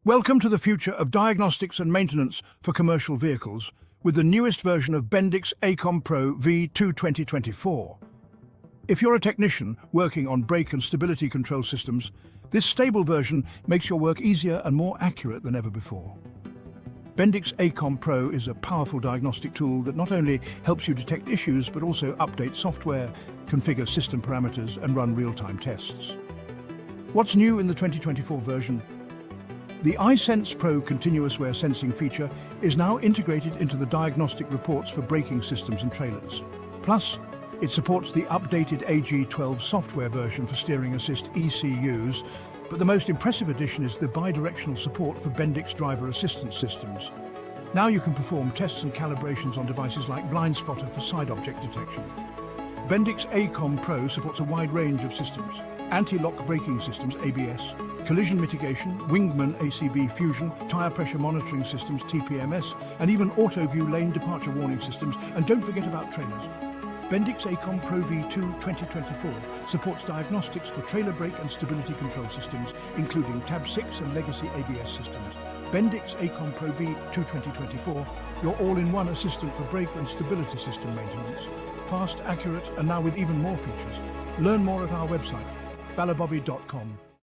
Welcome to the future of diagnostics and maintenance for commercial vehicles with the newest version of Bendix ACom Pro V2 2024. If you're a technician working on brake and stability control systems, this stable version makes your work easier and more accurate than ever before. Bendix ACom Pro is a powerful diagnostic tool that not only helps you detect issues but also update software, configure system parameters and run real-time tests. What's new in the 2024 version? The iSense Pro continuous wear sensing feature is now integrated into the diagnostic reports for braking systems and trailers. Plus, it supports the updated AG12 software version for steering assist ECUs, but the most impressive addition is the bidirectional support for Bendix driver assistance systems. Now you can perform tests and calibrations on devices like Blind Spotter for side object detection. Bendix ACom Pro supports a wide range of systems: anti-lock braking systems ABS, collision mitigation, Wingman ACB fusion, tyre pressure monitoring systems TPMS, and even auto view lane departure warning systems. And don't forget about trailers. Bendix ACom Pro V2 2024 supports diagnostics for trailer brake and stability control systems, including Tab 6 and legacy ABS systems. Bendix ACom Pro V2 2024, your all-in-one assistant for brake and stability system maintenance. Fast, accurate, and now with even more features. Learn more at our website, balabobby.com.